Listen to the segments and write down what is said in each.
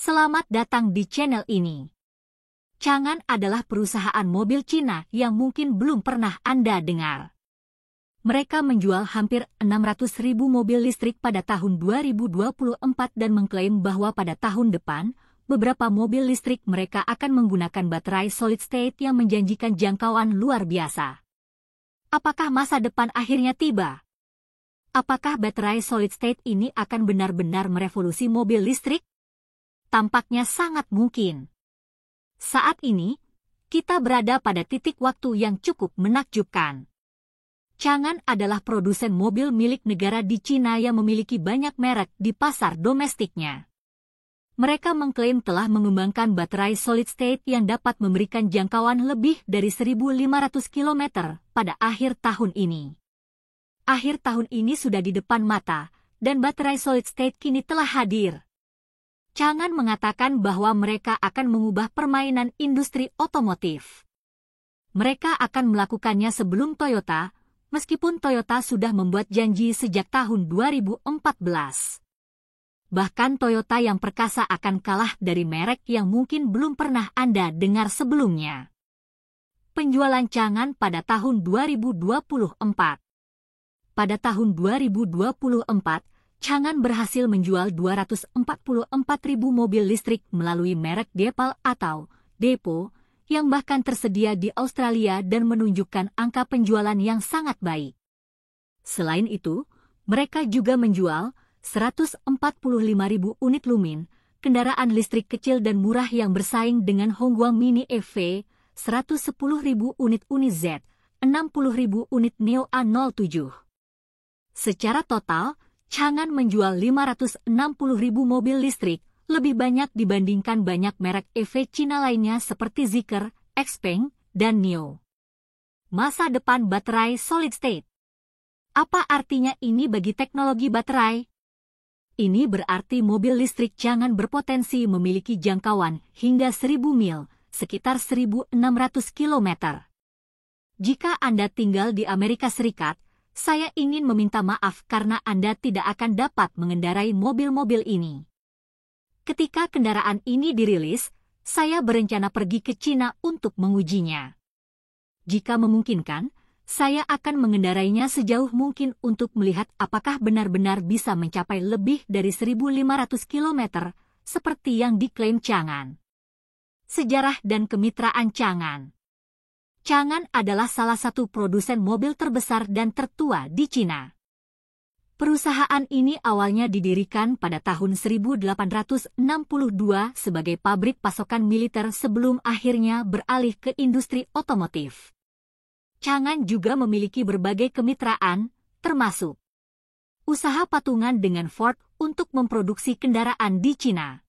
Selamat datang di channel ini. Changan adalah perusahaan mobil Cina yang mungkin belum pernah Anda dengar. Mereka menjual hampir 600.000 mobil listrik pada tahun 2024 dan mengklaim bahwa pada tahun depan, beberapa mobil listrik mereka akan menggunakan baterai solid state yang menjanjikan jangkauan luar biasa. Apakah masa depan akhirnya tiba? Apakah baterai solid state ini akan benar-benar merevolusi mobil listrik? Tampaknya sangat mungkin. Saat ini, kita berada pada titik waktu yang cukup menakjubkan. Changan adalah produsen mobil milik negara di Cina yang memiliki banyak merek di pasar domestiknya. Mereka mengklaim telah mengembangkan baterai solid state yang dapat memberikan jangkauan lebih dari 1.500 km pada akhir tahun ini. Akhir tahun ini sudah di depan mata, dan baterai solid state kini telah hadir. Changan mengatakan bahwa mereka akan mengubah permainan industri otomotif. Mereka akan melakukannya sebelum Toyota, meskipun Toyota sudah membuat janji sejak tahun 2014. Bahkan Toyota yang perkasa akan kalah dari merek yang mungkin belum pernah Anda dengar sebelumnya. Penjualan Changan pada tahun 2024. Pada tahun 2024, Changan berhasil menjual 244.000 mobil listrik melalui merek Depal atau Depo, yang bahkan tersedia di Australia dan menunjukkan angka penjualan yang sangat baik. Selain itu, mereka juga menjual 145.000 unit Lumin, kendaraan listrik kecil dan murah yang bersaing dengan Hongguang Mini EV, 110.000 unit Uni Z, 60.000 unit Neo A07. Secara total, Changan menjual 560.000 mobil listrik, lebih banyak dibandingkan banyak merek EV Cina lainnya seperti Zeekr, Xpeng, dan Nio. Masa depan baterai solid state. Apa artinya ini bagi teknologi baterai? Ini berarti mobil listrik Changan berpotensi memiliki jangkauan hingga 1.000 mil, sekitar 1.600 km. Jika Anda tinggal di Amerika Serikat, saya ingin meminta maaf karena Anda tidak akan dapat mengendarai mobil-mobil ini. Ketika kendaraan ini dirilis, saya berencana pergi ke Cina untuk mengujinya. Jika memungkinkan, saya akan mengendarainya sejauh mungkin untuk melihat apakah benar-benar bisa mencapai lebih dari 1.500 km, seperti yang diklaim Changan. Sejarah dan kemitraan Changan. Changan adalah salah satu produsen mobil terbesar dan tertua di Cina. Perusahaan ini awalnya didirikan pada tahun 1862 sebagai pabrik pasokan militer sebelum akhirnya beralih ke industri otomotif. Changan juga memiliki berbagai kemitraan, termasuk usaha patungan dengan Ford untuk memproduksi kendaraan di Cina.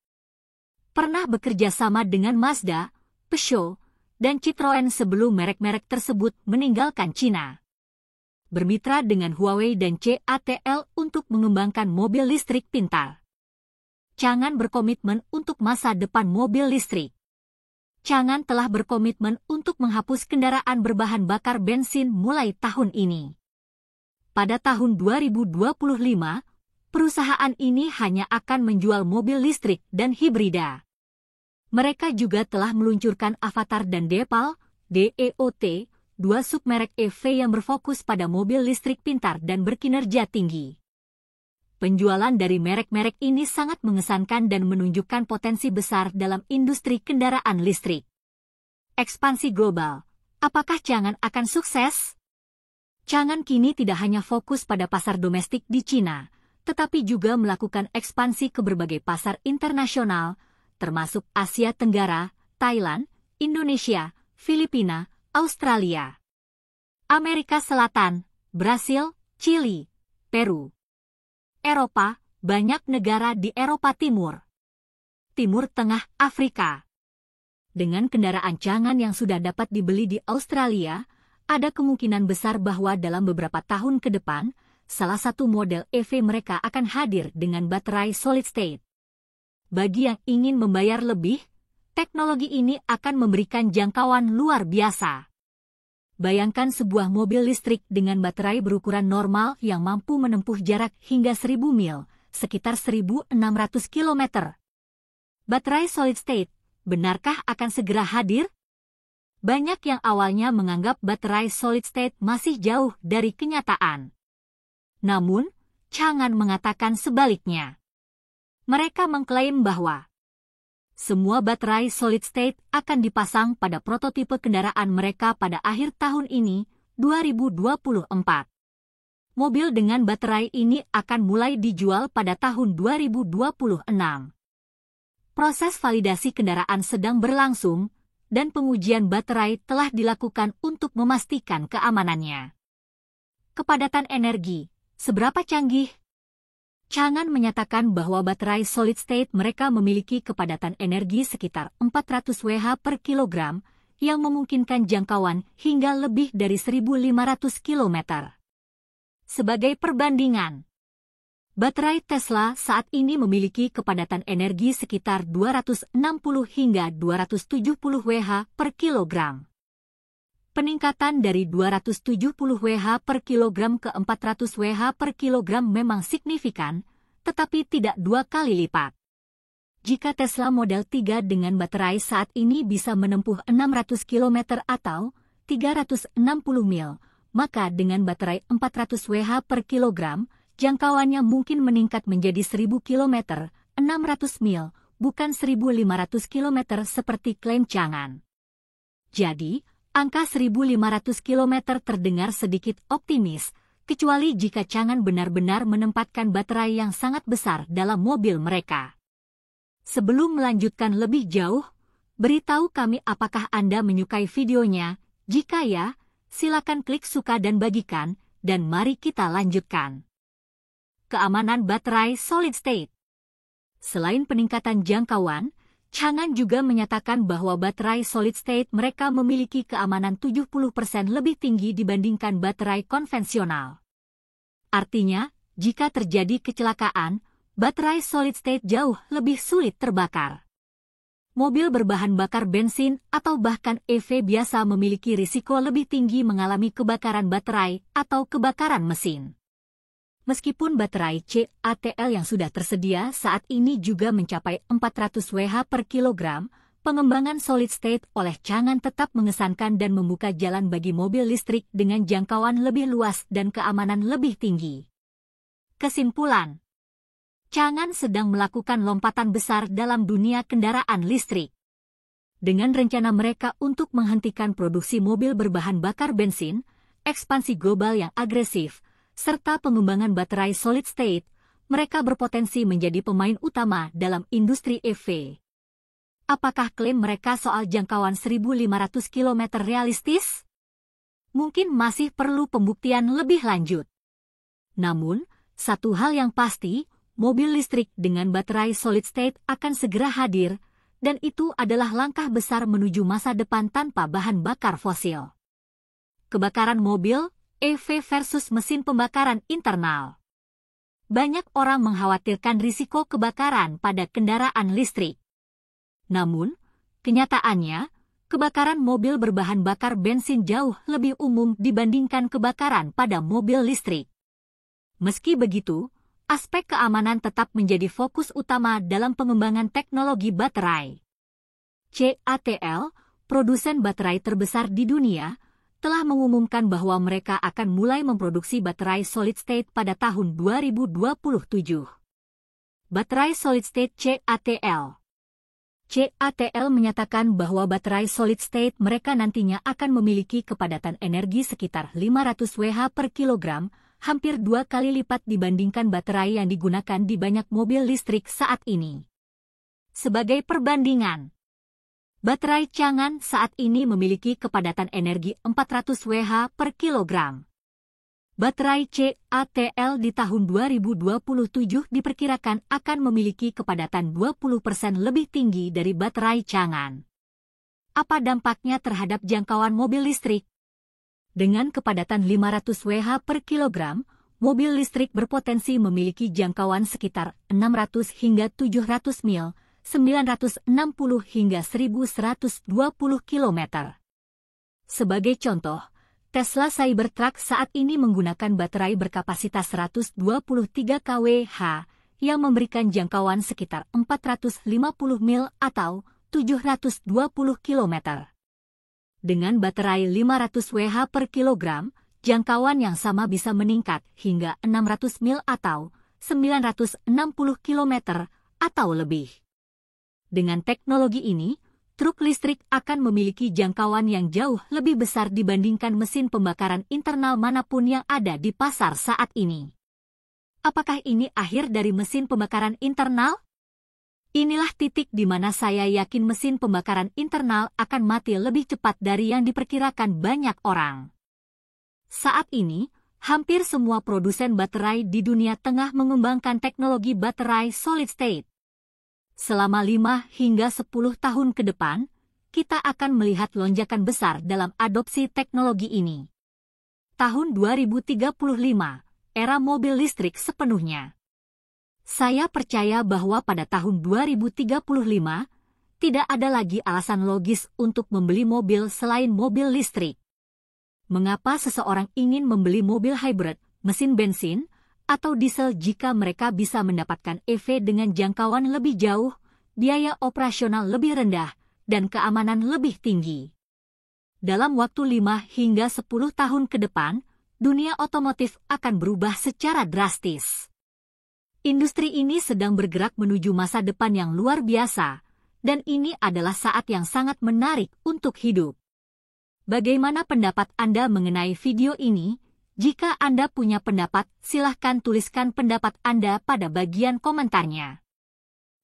Pernah bekerja sama dengan Mazda, Peugeot, dan Citroen sebelum merek-merek tersebut meninggalkan Cina. Bermitra dengan Huawei dan CATL untuk mengembangkan mobil listrik pintar. Changan berkomitmen untuk masa depan mobil listrik. Changan telah berkomitmen untuk menghapus kendaraan berbahan bakar bensin mulai tahun ini. Pada tahun 2025, perusahaan ini hanya akan menjual mobil listrik dan hibrida. Mereka juga telah meluncurkan Avatar dan Depal, DEOT, dua submerek EV yang berfokus pada mobil listrik pintar dan berkinerja tinggi. Penjualan dari merek-merek ini sangat mengesankan dan menunjukkan potensi besar dalam industri kendaraan listrik. Ekspansi global. Apakah Changan akan sukses? Changan kini tidak hanya fokus pada pasar domestik di Cina, tetapi juga melakukan ekspansi ke berbagai pasar internasional, termasuk Asia Tenggara, Thailand, Indonesia, Filipina, Australia, Amerika Selatan, Brasil, Chili, Peru, Eropa, banyak negara di Eropa Timur, Timur Tengah, Afrika. Dengan kendaraan Changan yang sudah dapat dibeli di Australia, ada kemungkinan besar bahwa dalam beberapa tahun ke depan, salah satu model EV mereka akan hadir dengan baterai solid state. Bagi yang ingin membayar lebih, teknologi ini akan memberikan jangkauan luar biasa. Bayangkan sebuah mobil listrik dengan baterai berukuran normal yang mampu menempuh jarak hingga 1.000 mil, sekitar 1.600 km. Baterai solid state, benarkah akan segera hadir? Banyak yang awalnya menganggap baterai solid state masih jauh dari kenyataan. Namun, Chang'an mengatakan sebaliknya. Mereka mengklaim bahwa semua baterai solid state akan dipasang pada prototipe kendaraan mereka pada akhir tahun ini, 2024. Mobil dengan baterai ini akan mulai dijual pada tahun 2026. Proses validasi kendaraan sedang berlangsung, dan pengujian baterai telah dilakukan untuk memastikan keamanannya. Kepadatan energi, seberapa canggih? Chang'an menyatakan bahwa baterai solid state mereka memiliki kepadatan energi sekitar 400 Wh per kilogram, yang memungkinkan jangkauan hingga lebih dari 1.500 km. Sebagai perbandingan, baterai Tesla saat ini memiliki kepadatan energi sekitar 260 hingga 270 Wh per kilogram. Peningkatan dari 270 Wh per kilogram ke 400 Wh per kilogram memang signifikan, tetapi tidak 2 kali lipat. Jika Tesla Model 3 dengan baterai saat ini bisa menempuh 600 km atau 360 mil, maka dengan baterai 400 Wh per kilogram, jangkauannya mungkin meningkat menjadi 1.000 km, 600 mil, bukan 1.500 km seperti klaim Chang'an. Jadi, angka 1.500 km terdengar sedikit optimis, kecuali jika Chang'an benar-benar menempatkan baterai yang sangat besar dalam mobil mereka. Sebelum melanjutkan lebih jauh, beritahu kami apakah Anda menyukai videonya. Jika ya, silakan klik suka dan bagikan, dan mari kita lanjutkan. Keamanan baterai solid state. Selain peningkatan jangkauan, Chang'an juga menyatakan bahwa baterai solid state mereka memiliki keamanan 70% lebih tinggi dibandingkan baterai konvensional. Artinya, jika terjadi kecelakaan, baterai solid state jauh lebih sulit terbakar. Mobil berbahan bakar bensin atau bahkan EV biasa memiliki risiko lebih tinggi mengalami kebakaran baterai atau kebakaran mesin. Meskipun baterai CATL yang sudah tersedia saat ini juga mencapai 400 Wh per kilogram, pengembangan solid state oleh Chang'an tetap mengesankan dan membuka jalan bagi mobil listrik dengan jangkauan lebih luas dan keamanan lebih tinggi. Kesimpulan, Chang'an sedang melakukan lompatan besar dalam dunia kendaraan listrik. Dengan rencana mereka untuk menghentikan produksi mobil berbahan bakar bensin, ekspansi global yang agresif, serta pengembangan baterai solid state, mereka berpotensi menjadi pemain utama dalam industri EV. Apakah klaim mereka soal jangkauan 1.500 km realistis? Mungkin masih perlu pembuktian lebih lanjut. Namun, satu hal yang pasti, mobil listrik dengan baterai solid state akan segera hadir, dan itu adalah langkah besar menuju masa depan tanpa bahan bakar fosil. Kebakaran mobil, EV versus mesin pembakaran internal. Banyak orang mengkhawatirkan risiko kebakaran pada kendaraan listrik. Namun, kenyataannya, kebakaran mobil berbahan bakar bensin jauh lebih umum dibandingkan kebakaran pada mobil listrik. Meski begitu, aspek keamanan tetap menjadi fokus utama dalam pengembangan teknologi baterai. CATL, produsen baterai terbesar di dunia, telah mengumumkan bahwa mereka akan mulai memproduksi baterai solid state pada tahun 2027. Baterai solid state CATL. CATL menyatakan bahwa baterai solid state mereka nantinya akan memiliki kepadatan energi sekitar 500 Wh per kilogram, hampir 2 kali lipat dibandingkan baterai yang digunakan di banyak mobil listrik saat ini. Sebagai perbandingan, baterai Chang'an saat ini memiliki kepadatan energi 400 Wh per kilogram. Baterai CATL di tahun 2027 diperkirakan akan memiliki kepadatan 20% lebih tinggi dari baterai Chang'an. Apa dampaknya terhadap jangkauan mobil listrik? Dengan kepadatan 500 Wh per kilogram, mobil listrik berpotensi memiliki jangkauan sekitar 600 hingga 700 mil, 960 hingga 1120 km. Sebagai contoh, Tesla Cybertruck saat ini menggunakan baterai berkapasitas 123 kWh, yang memberikan jangkauan sekitar 450 mil atau 720 km. Dengan baterai 500 Wh per kilogram, jangkauan yang sama bisa meningkat hingga 600 mil atau 960 km atau lebih. Dengan teknologi ini, truk listrik akan memiliki jangkauan yang jauh lebih besar dibandingkan mesin pembakaran internal manapun yang ada di pasar saat ini. Apakah ini akhir dari mesin pembakaran internal? Inilah titik di mana saya yakin mesin pembakaran internal akan mati lebih cepat dari yang diperkirakan banyak orang. Saat ini, hampir semua produsen baterai di dunia tengah mengembangkan teknologi baterai solid state. Selama 5 hingga 10 tahun ke depan, kita akan melihat lonjakan besar dalam adopsi teknologi ini. Tahun 2035, era mobil listrik sepenuhnya. Saya percaya bahwa pada tahun 2035, tidak ada lagi alasan logis untuk membeli mobil selain mobil listrik. Mengapa seseorang ingin membeli mobil hybrid, mesin bensin, atau diesel jika mereka bisa mendapatkan EV dengan jangkauan lebih jauh, biaya operasional lebih rendah, dan keamanan lebih tinggi? Dalam waktu 5 hingga 10 tahun ke depan, dunia otomotif akan berubah secara drastis. Industri ini sedang bergerak menuju masa depan yang luar biasa, dan ini adalah saat yang sangat menarik untuk hidup. Bagaimana pendapat Anda mengenai video ini? Jika Anda punya pendapat, silahkan tuliskan pendapat Anda pada bagian komentarnya.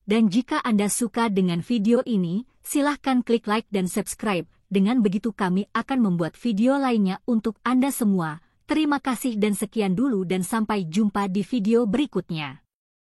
Dan jika Anda suka dengan video ini, silahkan klik like dan subscribe. Dengan begitu kami akan membuat video lainnya untuk Anda semua. Terima kasih dan sekian dulu dan sampai jumpa di video berikutnya.